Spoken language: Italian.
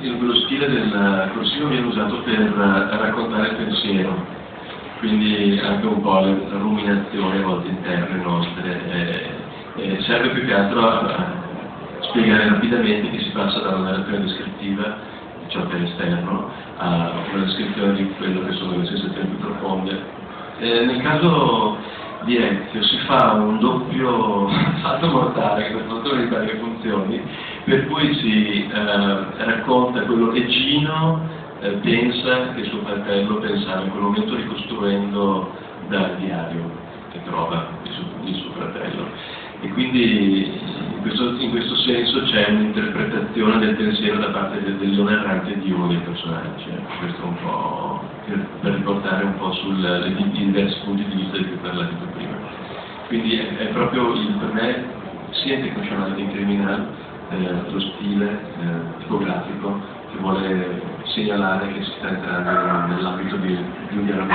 lo stile del corsivo viene usato per raccontare il pensiero, quindi anche un po' le ruminazioni a volte interne nostre, serve più che altro a spiegare rapidamente che si passa da una relazione descrittiva, ciò che è esterno, a una descrizione di quello che sono le sensazioni più profonde. Nel caso di Ezio si fa un doppio salto mortale, che per fortuna mi pare che funzioni, per cui si racconta quello che Gino pensa che suo fratello pensava in quel momento, ricostruendo dal diario che trova di suo fratello. E quindi in questo senso c'è un'interpretazione del pensiero da parte del leone errante di uno dei personaggi. Questo è un po' per riportare un po' sui diversi punti di vista di cui parlate prima. Quindi è proprio per me, sia in tecnoscenale che in criminale, lo stile tipografico che vuole segnalare che si sta entrando nell'ambito di un dialogo